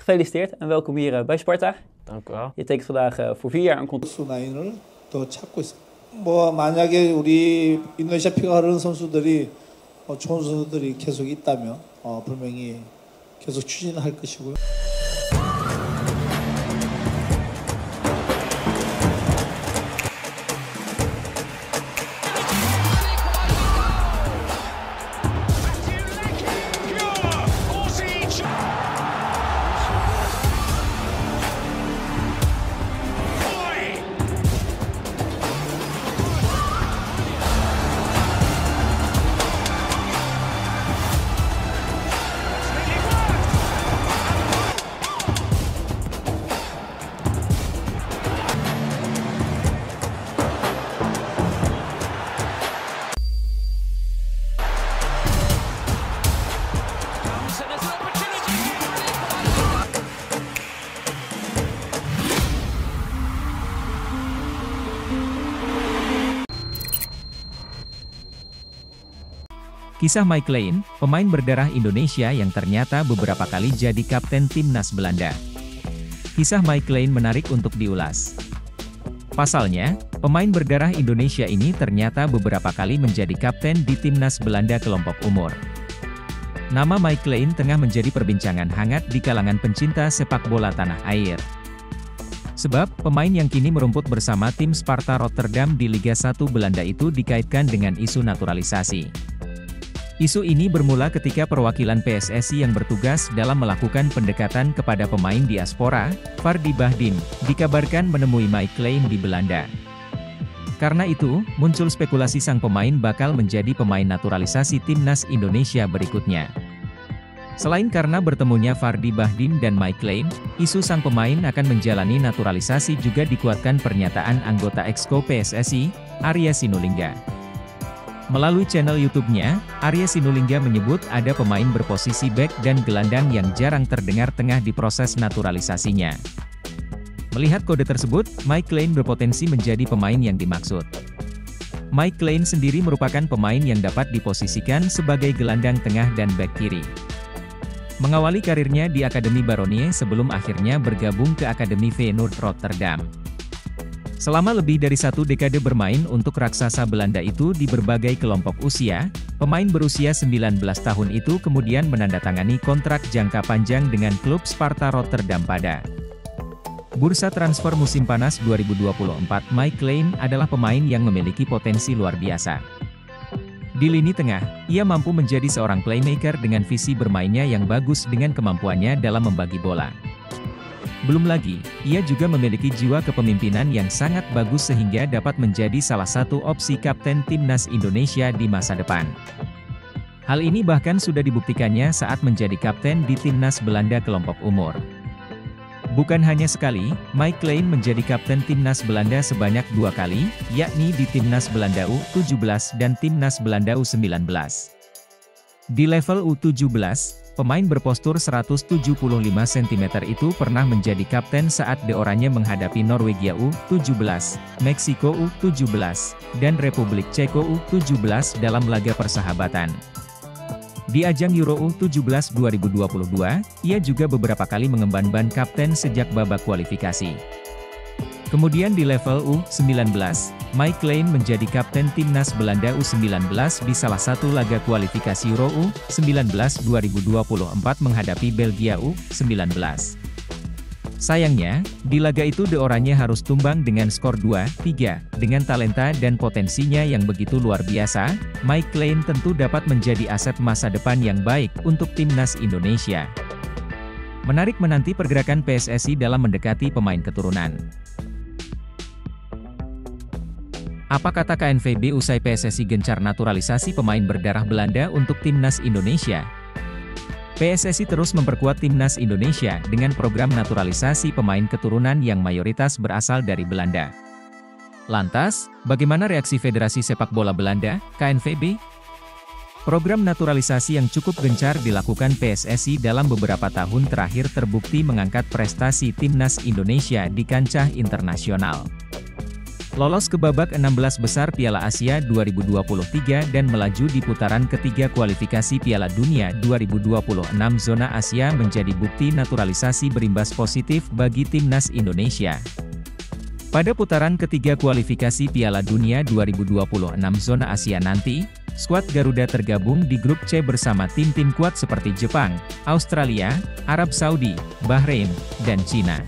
Gefeliciteerd en welkom hier bij Sparta. Dank u wel. Je tekent vandaag voor 4 jaar een contract. 라인을 더 찾고 있습니다. 뭐 만약에 우리 인도네시아 피가 흐르는 선수들이 좋은 선수들이 계속 있다면 분명히 계속 추진할 것이고요. Kisah Mike Lane, pemain berdarah Indonesia yang ternyata beberapa kali jadi kapten timnas Belanda. Kisah Mike Lane menarik untuk diulas. Pasalnya, pemain berdarah Indonesia ini ternyata beberapa kali menjadi kapten di timnas Belanda kelompok umur. Nama Mike Lane tengah menjadi perbincangan hangat di kalangan pencinta sepak bola tanah air. Sebab, pemain yang kini merumput bersama tim Sparta Rotterdam di Liga 1 Belanda itu dikaitkan dengan isu naturalisasi. Isu ini bermula ketika perwakilan PSSI yang bertugas dalam melakukan pendekatan kepada pemain diaspora, Fardy Bahdim, dikabarkan menemui Mike Lane di Belanda. Karena itu, muncul spekulasi sang pemain bakal menjadi pemain naturalisasi timnas Indonesia berikutnya. Selain karena bertemunya Fardy Bahdim dan Mike Lane, isu sang pemain akan menjalani naturalisasi juga dikuatkan pernyataan anggota Exco PSSI, Arya Sinulinga. Melalui channel YouTube-nya, Arya Sinulinga menyebut ada pemain berposisi bek dan gelandang yang jarang terdengar tengah diproses naturalisasinya. Melihat kode tersebut, Mike Lane berpotensi menjadi pemain yang dimaksud. Mike Lane sendiri merupakan pemain yang dapat diposisikan sebagai gelandang tengah dan bek kiri. Mengawali karirnya di Akademi Baronie sebelum akhirnya bergabung ke Akademi Feyenoord Rotterdam. Selama lebih dari 1 dekade bermain untuk raksasa Belanda itu di berbagai kelompok usia, pemain berusia 19 tahun itu kemudian menandatangani kontrak jangka panjang dengan klub Sparta Rotterdam pada bursa transfer musim panas 2024. Mike Lane adalah pemain yang memiliki potensi luar biasa. Di lini tengah, ia mampu menjadi seorang playmaker dengan visi bermainnya yang bagus dengan kemampuannya dalam membagi bola. Belum lagi, ia juga memiliki jiwa kepemimpinan yang sangat bagus sehingga dapat menjadi salah satu opsi kapten timnas Indonesia di masa depan. Hal ini bahkan sudah dibuktikannya saat menjadi kapten di timnas Belanda kelompok umur. Bukan hanya sekali, Mike Lane menjadi kapten timnas Belanda sebanyak 2 kali, yakni di timnas Belanda U17 dan timnas Belanda U19. Di level U17, pemain berpostur 175 cm itu pernah menjadi kapten saat The Oranje menghadapi Norwegia U17, Meksiko U17, dan Republik Ceko U17 dalam laga persahabatan. Di ajang Euro U17 2022, ia juga beberapa kali mengemban ban kapten sejak babak kualifikasi. Kemudian di level U19, Mike Lane menjadi kapten timnas Belanda U19 di salah satu laga kualifikasi Euro U19 2024 menghadapi Belgia U19. Sayangnya, di laga itu The Oranje harus tumbang dengan skor 2-3. Dengan talenta dan potensinya yang begitu luar biasa, Mike Lane tentu dapat menjadi aset masa depan yang baik untuk timnas Indonesia. Menarik menanti pergerakan PSSI dalam mendekati pemain keturunan. Apa kata KNVB usai PSSI gencar naturalisasi pemain berdarah Belanda untuk timnas Indonesia? PSSI terus memperkuat timnas Indonesia dengan program naturalisasi pemain keturunan yang mayoritas berasal dari Belanda. Lantas, bagaimana reaksi Federasi Sepak Bola Belanda, KNVB? Program naturalisasi yang cukup gencar dilakukan PSSI dalam beberapa tahun terakhir terbukti mengangkat prestasi timnas Indonesia di kancah internasional. lolos ke babak 16 besar Piala Asia 2023 dan melaju di putaran ketiga kualifikasi Piala Dunia 2026 zona Asia menjadi bukti naturalisasi berimbas positif bagi timnas Indonesia. Pada putaran ketiga kualifikasi Piala Dunia 2026 zona Asia nanti, skuad Garuda tergabung di grup C bersama tim-tim kuat seperti Jepang, Australia, Arab Saudi, Bahrain, dan Cina.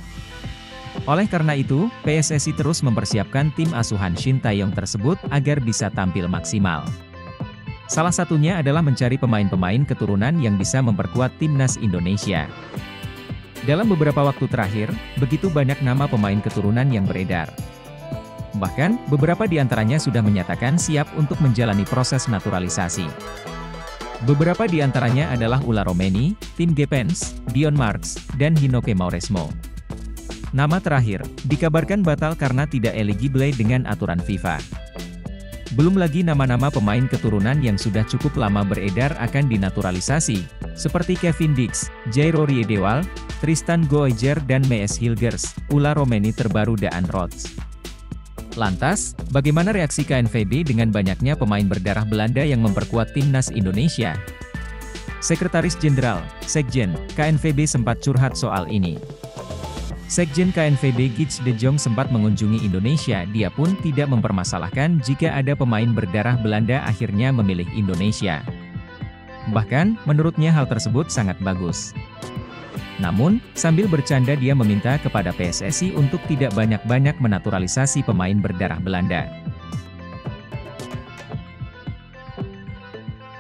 Oleh karena itu, PSSI terus mempersiapkan tim asuhan Shin Tae-yong tersebut agar bisa tampil maksimal. Salah satunya adalah mencari pemain-pemain keturunan yang bisa memperkuat timnas Indonesia. Dalam beberapa waktu terakhir, begitu banyak nama pemain keturunan yang beredar. Bahkan, beberapa di antaranya sudah menyatakan siap untuk menjalani proses naturalisasi. Beberapa di antaranya adalah Ula Romeni, Tim Gepens, Dion Marks, dan Hinoke Mauresmo. Nama terakhir, dikabarkan batal karena tidak eligible dengan aturan FIFA. Belum lagi nama-nama pemain keturunan yang sudah cukup lama beredar akan dinaturalisasi, seperti Kevin Dix, Jairo Riedewald, Tristan Goijer dan Mees Hilgers, Ula Romeni terbaru Daan Rots. Lantas, bagaimana reaksi KNVB dengan banyaknya pemain berdarah Belanda yang memperkuat timnas Indonesia? Sekretaris Jenderal, Sekjen, KNVB sempat curhat soal ini. Sekjen KNVB Gits de Jong sempat mengunjungi Indonesia, dia pun tidak mempermasalahkan jika ada pemain berdarah Belanda akhirnya memilih Indonesia. Bahkan, menurutnya hal tersebut sangat bagus. Namun, sambil bercanda dia meminta kepada PSSI untuk tidak banyak-banyak menaturalisasi pemain berdarah Belanda.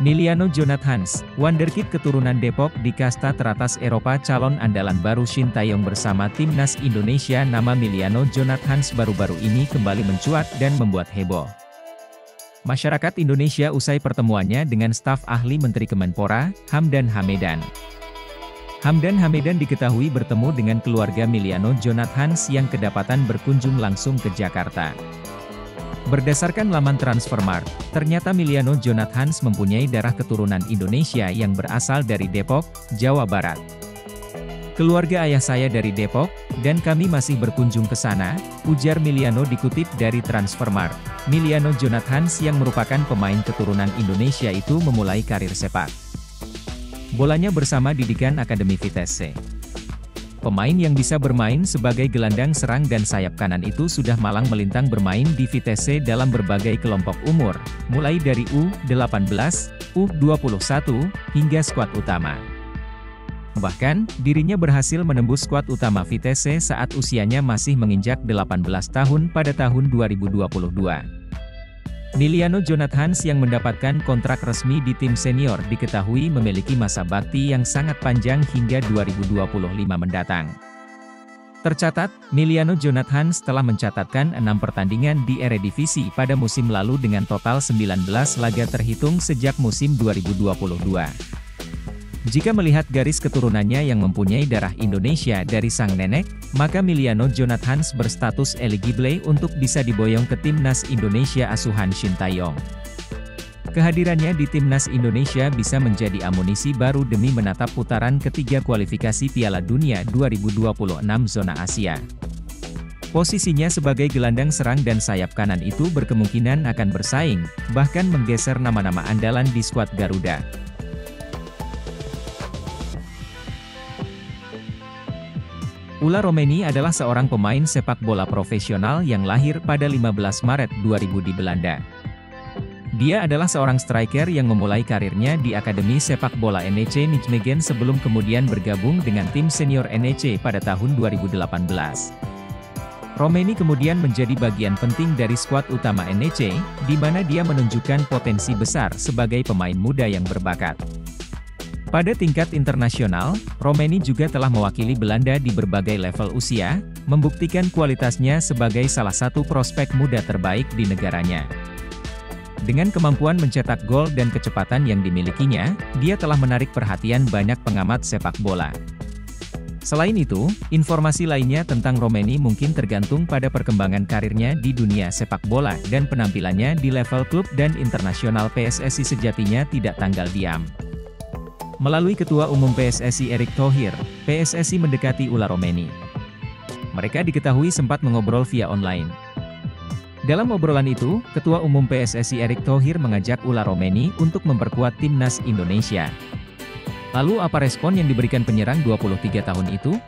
Miliano Jonathans, wonderkid keturunan Depok di kasta teratas Eropa, calon andalan baru Shin Tae-yong bersama timnas Indonesia. Nama Miliano Jonathans baru-baru ini kembali mencuat dan membuat heboh masyarakat Indonesia usai pertemuannya dengan staf ahli Menteri Kemenpora, Hamdan Hamedan. Hamdan Hamedan diketahui bertemu dengan keluarga Miliano Jonathans yang kedapatan berkunjung langsung ke Jakarta. Berdasarkan laman Transfermarkt, ternyata Miliano Jonathans mempunyai darah keturunan Indonesia yang berasal dari Depok, Jawa Barat. Keluarga ayah saya dari Depok, dan kami masih berkunjung ke sana, ujar Miliano dikutip dari Transfermarkt. Miliano Jonathans yang merupakan pemain keturunan Indonesia itu memulai karir sepak bolanya bersama didikan Akademi Vitesse. Pemain yang bisa bermain sebagai gelandang serang dan sayap kanan itu sudah malang melintang bermain di Vitesse dalam berbagai kelompok umur, mulai dari U18, U21, hingga skuad utama. Bahkan, dirinya berhasil menembus skuad utama Vitesse saat usianya masih menginjak 18 tahun pada tahun 2022. Miliano Jonathans yang mendapatkan kontrak resmi di tim senior diketahui memiliki masa bakti yang sangat panjang hingga 2025 mendatang. Tercatat, Miliano Jonathans telah mencatatkan 6 pertandingan di Eredivisie pada musim lalu dengan total 19 laga terhitung sejak musim 2022. Jika melihat garis keturunannya yang mempunyai darah Indonesia dari sang nenek, maka Miliano Jonathans berstatus eligible untuk bisa diboyong ke timnas Indonesia asuhan Shin Tae-yong. Kehadirannya di timnas Indonesia bisa menjadi amunisi baru demi menatap putaran ketiga kualifikasi Piala Dunia 2026 zona Asia. Posisinya sebagai gelandang serang dan sayap kanan itu berkemungkinan akan bersaing, bahkan menggeser nama-nama andalan di skuad Garuda. Ula Romeni adalah seorang pemain sepak bola profesional yang lahir pada 15 Maret 2000 di Belanda. Dia adalah seorang striker yang memulai karirnya di Akademi Sepak Bola NEC Nijmegen sebelum kemudian bergabung dengan tim senior NEC pada tahun 2018. Romeni kemudian menjadi bagian penting dari skuad utama NEC, di mana dia menunjukkan potensi besar sebagai pemain muda yang berbakat. Pada tingkat internasional, Romeni juga telah mewakili Belanda di berbagai level usia, membuktikan kualitasnya sebagai salah satu prospek muda terbaik di negaranya. Dengan kemampuan mencetak gol dan kecepatan yang dimilikinya, dia telah menarik perhatian banyak pengamat sepak bola. Selain itu, informasi lainnya tentang Romeni mungkin tergantung pada perkembangan karirnya di dunia sepak bola dan penampilannya di level klub dan internasional. PSSI sejatinya tidak tanggal diam. Melalui Ketua Umum PSSI Erick Thohir, PSSI mendekati Ula Romeni. Mereka diketahui sempat mengobrol via online. Dalam obrolan itu, Ketua Umum PSSI Erick Thohir mengajak Ula Romeni untuk memperkuat timnas Indonesia. Lalu apa respon yang diberikan penyerang 23 tahun itu?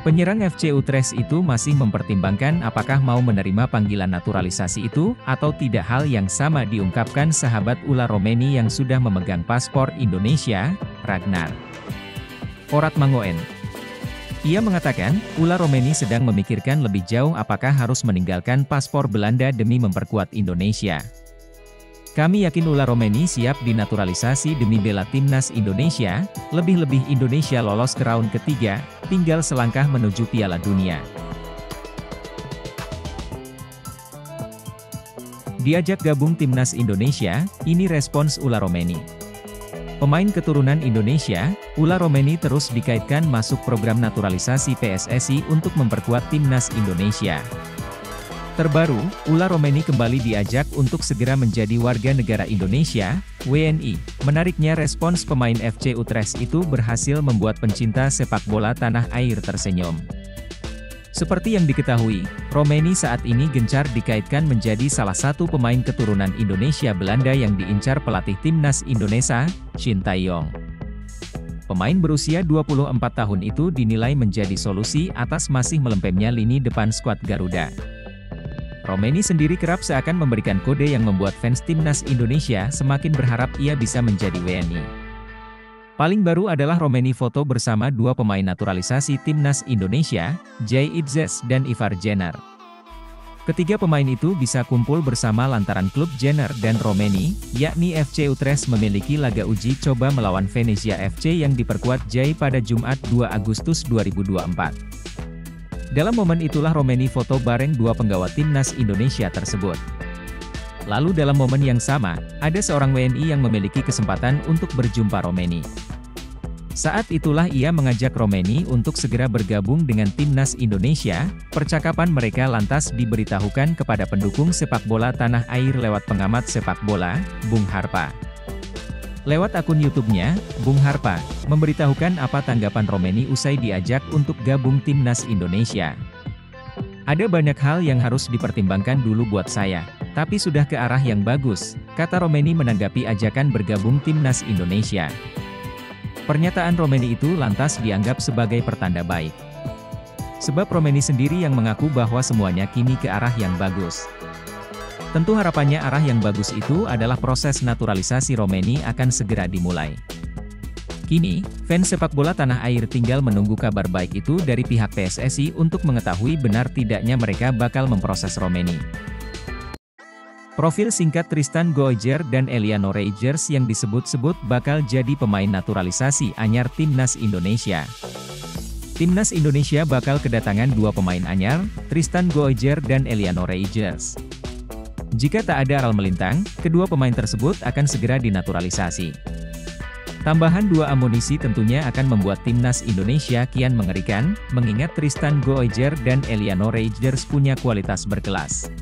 Penyerang FC Utrecht itu masih mempertimbangkan apakah mau menerima panggilan naturalisasi itu, atau tidak. Hal yang sama diungkapkan sahabat Ula Romeni yang sudah memegang paspor Indonesia, Ragnar Poratmangoen. Ia mengatakan, Ula Romeni sedang memikirkan lebih jauh apakah harus meninggalkan paspor Belanda demi memperkuat Indonesia. Kami yakin Ula Romeni siap dinaturalisasi demi bela timnas Indonesia, lebih-lebih Indonesia lolos ke round ketiga, tinggal selangkah menuju Piala Dunia. Diajak gabung timnas Indonesia, ini respons Ula Romeni. Pemain keturunan Indonesia, Ula Romeni terus dikaitkan masuk program naturalisasi PSSI untuk memperkuat timnas Indonesia. Terbaru, Ula Romeni kembali diajak untuk segera menjadi warga negara Indonesia, WNI. Menariknya respons pemain FC Utrecht itu berhasil membuat pencinta sepak bola tanah air tersenyum. Seperti yang diketahui, Romeni saat ini gencar dikaitkan menjadi salah satu pemain keturunan Indonesia Belanda yang diincar pelatih timnas Indonesia, Shin Tae-yong. Pemain berusia 24 tahun itu dinilai menjadi solusi atas masih melempemnya lini depan skuad Garuda. Romeni sendiri kerap seakan memberikan kode yang membuat fans timnas Indonesia semakin berharap ia bisa menjadi WNI. Paling baru adalah Romeni foto bersama dua pemain naturalisasi timnas Indonesia, Jay Itzes dan Ivar Jenner. Ketiga pemain itu bisa kumpul bersama lantaran klub Jenner dan Romeni, yakni FC Utrecht memiliki laga uji coba melawan Venezia FC yang diperkuat Jay pada Jumat 2 Agustus 2024. Dalam momen itulah Romeni foto bareng dua penggawa timnas Indonesia tersebut. Lalu dalam momen yang sama, ada seorang WNI yang memiliki kesempatan untuk berjumpa Romeni. Saat itulah ia mengajak Romeni untuk segera bergabung dengan timnas Indonesia. Percakapan mereka lantas diberitahukan kepada pendukung sepak bola tanah air lewat pengamat sepak bola, Bung Harpa. Lewat akun YouTube-nya, Bung Harpa memberitahukan apa tanggapan Romeni usai diajak untuk gabung timnas Indonesia. Ada banyak hal yang harus dipertimbangkan dulu buat saya, tapi sudah ke arah yang bagus, kata Romeni menanggapi ajakan bergabung timnas Indonesia. Pernyataan Romeni itu lantas dianggap sebagai pertanda baik. Sebab Romeni sendiri yang mengaku bahwa semuanya kini ke arah yang bagus. Tentu harapannya arah yang bagus itu adalah proses naturalisasi Romeni akan segera dimulai. Kini, fans sepak bola tanah air tinggal menunggu kabar baik itu dari pihak PSSI untuk mengetahui benar tidaknya mereka bakal memproses Romeni. Profil singkat Tristan Goijer dan Eliano Reijers yang disebut-sebut bakal jadi pemain naturalisasi anyar timnas Indonesia. Timnas Indonesia bakal kedatangan dua pemain anyar, Tristan Goijer dan Eliano Reijers. Jika tak ada aral melintang, kedua pemain tersebut akan segera dinaturalisasi. Tambahan dua amunisi tentunya akan membuat timnas Indonesia kian mengerikan, mengingat Tristan Goijer dan Eliano Reijers punya kualitas berkelas.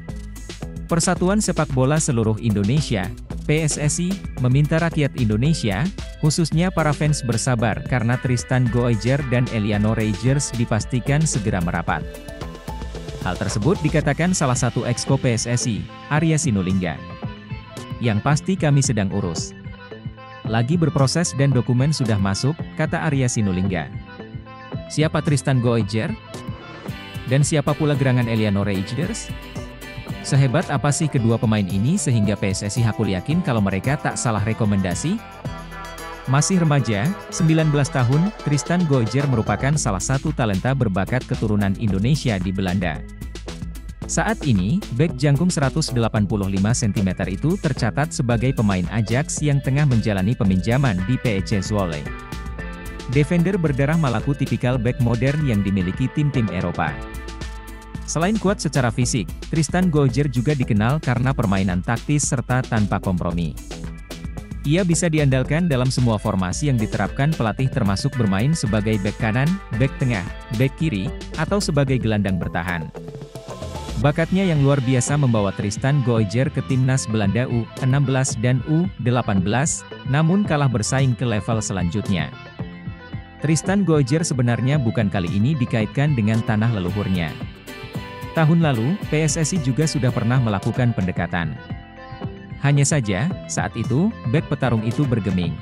Persatuan Sepak Bola Seluruh Indonesia, PSSI, meminta rakyat Indonesia, khususnya para fans bersabar karena Tristan Goijer dan Eliano Reijers dipastikan segera merapat. Hal tersebut dikatakan salah satu exco PSSI, Arya Sinulinga. Yang pasti kami sedang urus. Lagi berproses dan dokumen sudah masuk, kata Arya Sinulinga. Siapa Tristan Goijer? Dan siapa pula gerangan Eliano Reijers? Sehebat apa sih kedua pemain ini sehingga PSSI hakul yakin kalau mereka tak salah rekomendasi? Masih remaja, 19 tahun, Tristan Goijer merupakan salah satu talenta berbakat keturunan Indonesia di Belanda. Saat ini, bek jangkung 185 cm itu tercatat sebagai pemain Ajax yang tengah menjalani peminjaman di PEC Zwolle. Defender berdarah Malaku tipikal bek modern yang dimiliki tim-tim Eropa. Selain kuat secara fisik, Tristan Goijer juga dikenal karena permainan taktis serta tanpa kompromi. Ia bisa diandalkan dalam semua formasi yang diterapkan pelatih termasuk bermain sebagai bek kanan, bek tengah, bek kiri, atau sebagai gelandang bertahan. Bakatnya yang luar biasa membawa Tristan Goijer ke timnas Belanda U16 dan U18, namun kalah bersaing ke level selanjutnya. Tristan Goijer sebenarnya bukan kali ini dikaitkan dengan tanah leluhurnya. Tahun lalu, PSSI juga sudah pernah melakukan pendekatan. Hanya saja, saat itu, bek petarung itu bergeming.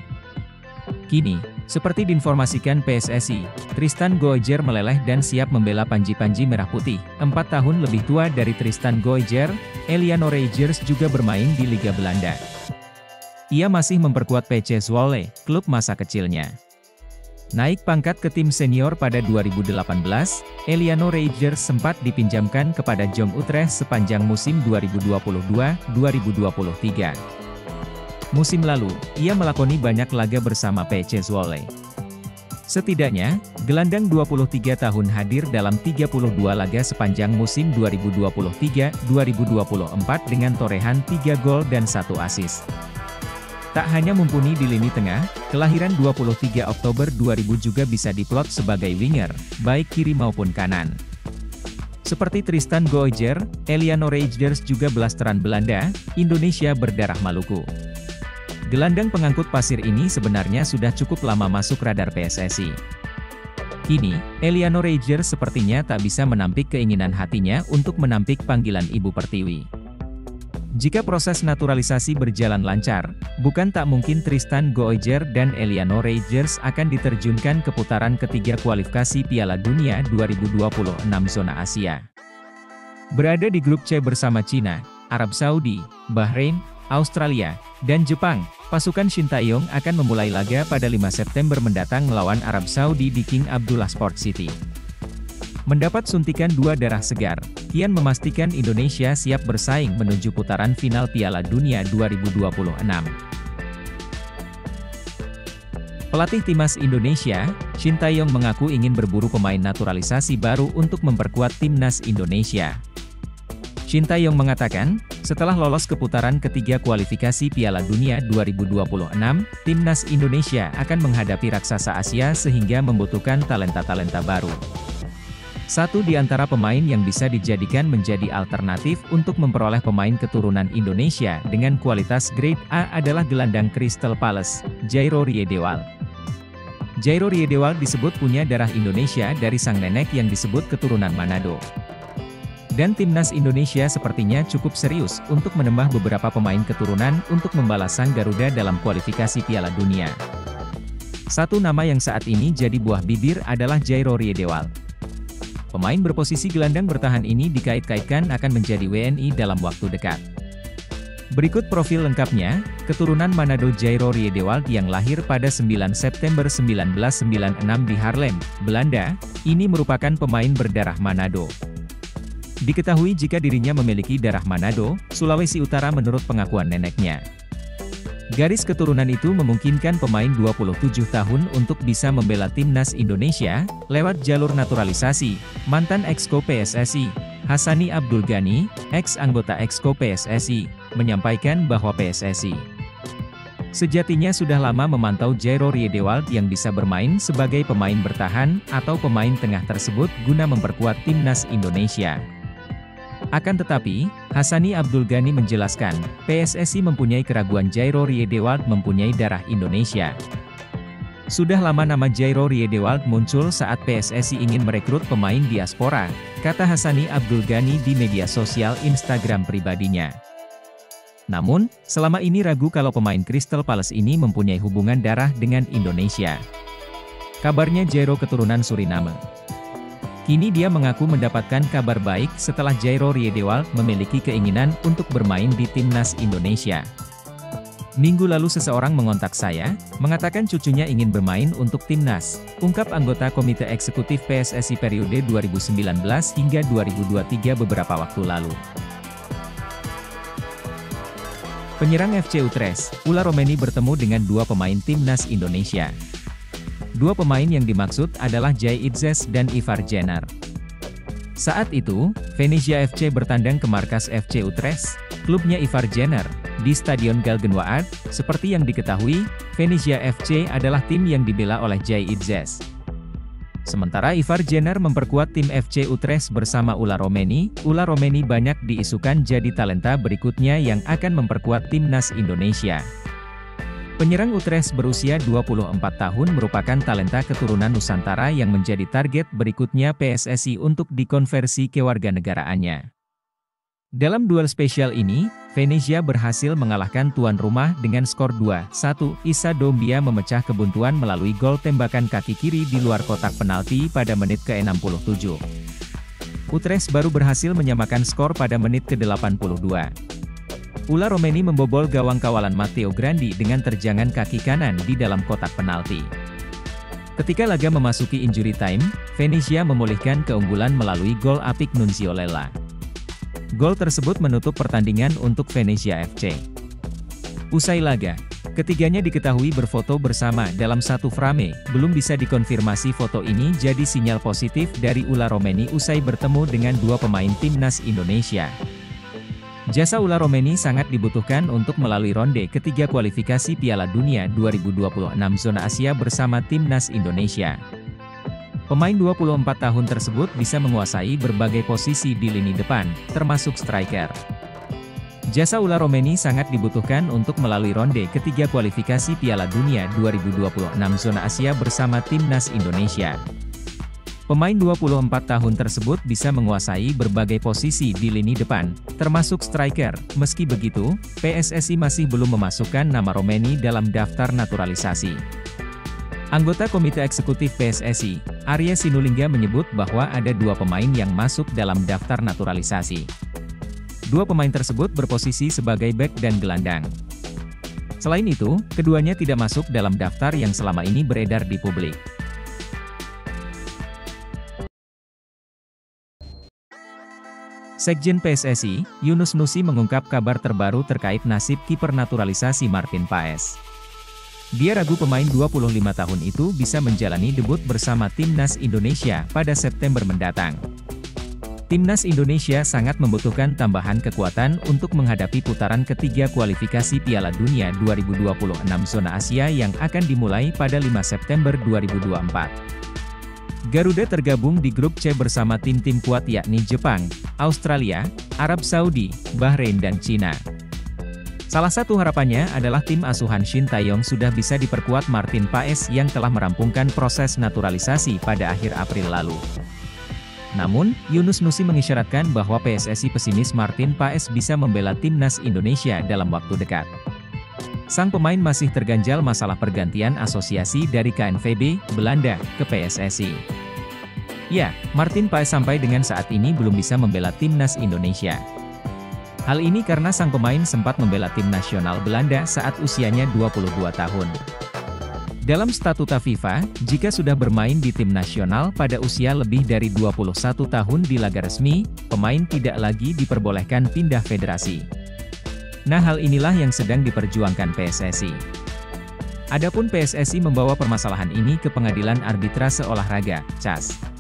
Kini, seperti diinformasikan PSSI, Tristan Goijer meleleh dan siap membela Panji-Panji Merah Putih. 4 tahun lebih tua dari Tristan Goijer, Eliano Reijers juga bermain di Liga Belanda. Ia masih memperkuat PC Zwolle, klub masa kecilnya. Naik pangkat ke tim senior pada 2018, Eliano Reijers sempat dipinjamkan kepada Jong Utrecht sepanjang musim 2022-2023. Musim lalu, ia melakoni banyak laga bersama PC Zwolle. Setidaknya, gelandang 23 tahun hadir dalam 32 laga sepanjang musim 2023-2024 dengan torehan 3 gol dan 1 assist. Tak hanya mumpuni di lini tengah, kelahiran 23 Oktober 2000 juga bisa diplot sebagai winger, baik kiri maupun kanan. Seperti Tristan Goijer, Eliano Reijers juga blasteran Belanda, Indonesia berdarah Maluku. Gelandang pengangkut pasir ini sebenarnya sudah cukup lama masuk radar PSSI. Kini, Eliano Reijers sepertinya tak bisa menampik keinginan hatinya untuk menampik panggilan Ibu Pertiwi. Jika proses naturalisasi berjalan lancar, bukan tak mungkin Tristan Goijer dan Eliano Reijers akan diterjunkan ke putaran ketiga kualifikasi Piala Dunia 2026 zona Asia. Berada di grup C bersama Cina, Arab Saudi, Bahrain, Australia, dan Jepang, pasukan Shin Tae-yong akan memulai laga pada 5 September mendatang melawan Arab Saudi di King Abdullah Sport City. Mendapat suntikan 2 darah segar, Kian memastikan Indonesia siap bersaing menuju putaran final Piala Dunia 2026. Pelatih Timnas Indonesia, Shin Tae-yong mengaku ingin berburu pemain naturalisasi baru untuk memperkuat Timnas Indonesia. Shin Tae-yong mengatakan, setelah lolos ke putaran ketiga kualifikasi Piala Dunia 2026, Timnas Indonesia akan menghadapi raksasa Asia sehingga membutuhkan talenta-talenta baru. Satu di antara pemain yang bisa dijadikan menjadi alternatif untuk memperoleh pemain keturunan Indonesia dengan kualitas grade A adalah gelandang Crystal Palace, Jairo Riedewald. Jairo Riedewald disebut punya darah Indonesia dari sang nenek yang disebut keturunan Manado. Dan Timnas Indonesia sepertinya cukup serius untuk menambah beberapa pemain keturunan untuk membalas sang Garuda dalam kualifikasi Piala Dunia. Satu nama yang saat ini jadi buah bibir adalah Jairo Riedewald. Pemain berposisi gelandang bertahan ini dikait-kaitkan akan menjadi WNI dalam waktu dekat. Berikut profil lengkapnya, keturunan Manado Jairo Riedewald yang lahir pada 9 September 1996 di Haarlem, Belanda, ini merupakan pemain berdarah Manado. Diketahui jika dirinya memiliki darah Manado, Sulawesi Utara menurut pengakuan neneknya. Garis keturunan itu memungkinkan pemain 27 tahun untuk bisa membela Timnas Indonesia, lewat jalur naturalisasi. Mantan Exco PSSI, Hassani Abdul Ghani, ex-anggota Exco PSSI, menyampaikan bahwa PSSI sejatinya sudah lama memantau Jairo Riedewald yang bisa bermain sebagai pemain bertahan, atau pemain tengah tersebut guna memperkuat Timnas Indonesia. Akan tetapi, Hassani Abdul Ghani menjelaskan, PSSI mempunyai keraguan Jairo Riedewald mempunyai darah Indonesia. Sudah lama nama Jairo Riedewald muncul saat PSSI ingin merekrut pemain diaspora, kata Hassani Abdul Ghani di media sosial Instagram pribadinya. Namun, selama ini ragu kalau pemain Crystal Palace ini mempunyai hubungan darah dengan Indonesia. Kabarnya Jairo keturunan Suriname. Kini dia mengaku mendapatkan kabar baik setelah Jairo Riedewald memiliki keinginan untuk bermain di Timnas Indonesia. Minggu lalu seseorang mengontak saya, mengatakan cucunya ingin bermain untuk Timnas, ungkap anggota Komite Eksekutif PSSI periode 2019 hingga 2023 beberapa waktu lalu. Penyerang FC Utrecht, Ula Romeni bertemu dengan dua pemain Timnas Indonesia. Dua pemain yang dimaksud adalah Jay Itzes dan Ivar Jenner. Saat itu, Venezia FC bertandang ke markas FC Utrecht, klubnya Ivar Jenner, di Stadion Galgenwaard. Seperti yang diketahui, Venezia FC adalah tim yang dibela oleh Jay Itzes. Sementara Ivar Jenner memperkuat tim FC Utrecht bersama Ula Romeni. Ula Romeni banyak diisukan jadi talenta berikutnya yang akan memperkuat Timnas Indonesia. Penyerang Utrecht berusia 24 tahun merupakan talenta keturunan Nusantara yang menjadi target berikutnya PSSI untuk dikonversi kewarganegaraannya. Dalam duel spesial ini, Venezia berhasil mengalahkan tuan rumah dengan skor 2-1. Issa Doumbia memecah kebuntuan melalui gol tembakan kaki kiri di luar kotak penalti pada menit ke-67. Utrecht baru berhasil menyamakan skor pada menit ke-82. Ula Romeni membobol gawang kawalan Matteo Grandi dengan terjangan kaki kanan di dalam kotak penalti. Ketika laga memasuki injury time, Venezia memulihkan keunggulan melalui gol apik Nunzio Lela. Gol tersebut menutup pertandingan untuk Venezia FC. Usai laga, ketiganya diketahui berfoto bersama dalam satu frame. Belum bisa dikonfirmasi foto ini jadi sinyal positif dari Ula Romeni usai bertemu dengan dua pemain timnas Indonesia. Jasa Ula Romeni sangat dibutuhkan untuk melalui ronde ketiga kualifikasi Piala Dunia 2026 zona Asia bersama timnas Indonesia. Pemain 24 tahun tersebut bisa menguasai berbagai posisi di lini depan, termasuk striker. Jasa Ula Romeni sangat dibutuhkan untuk melalui ronde ketiga kualifikasi Piala Dunia 2026 zona Asia bersama timnas Indonesia. Pemain 24 tahun tersebut bisa menguasai berbagai posisi di lini depan, termasuk striker. Meski begitu, PSSI masih belum memasukkan nama Romeni dalam daftar naturalisasi. Anggota Komite Eksekutif PSSI, Arya Sinulinga menyebut bahwa ada dua pemain yang masuk dalam daftar naturalisasi. Dua pemain tersebut berposisi sebagai bek dan gelandang. Selain itu, keduanya tidak masuk dalam daftar yang selama ini beredar di publik. Sekjen PSSI, Yunus Nusi mengungkap kabar terbaru terkait nasib kiper naturalisasi Martin Paes. Dia ragu pemain 25 tahun itu bisa menjalani debut bersama timnas Indonesia pada September mendatang. Timnas Indonesia sangat membutuhkan tambahan kekuatan untuk menghadapi putaran ketiga kualifikasi Piala Dunia 2026 zona Asia yang akan dimulai pada 5 September 2024. Garuda tergabung di grup C bersama tim-tim kuat yakni Jepang, Australia, Arab Saudi, Bahrain dan Cina. Salah satu harapannya adalah tim asuhan Shin Taeyong sudah bisa diperkuat Martin Paes yang telah merampungkan proses naturalisasi pada akhir April lalu. Namun, Yunus Nusi mengisyaratkan bahwa PSSI pesimis Martin Paes bisa membela timnas Indonesia dalam waktu dekat. Sang pemain masih terganjal masalah pergantian asosiasi dari KNVB, Belanda, ke PSSI. Ya, Martin Paes sampai dengan saat ini belum bisa membela timnas Indonesia. Hal ini karena sang pemain sempat membela tim nasional Belanda saat usianya 22 tahun. Dalam statuta FIFA, jika sudah bermain di tim nasional pada usia lebih dari 21 tahun di laga resmi, pemain tidak lagi diperbolehkan pindah federasi. Nah, hal inilah yang sedang diperjuangkan PSSI. Adapun PSSI membawa permasalahan ini ke Pengadilan Arbitrase Olahraga, CAS.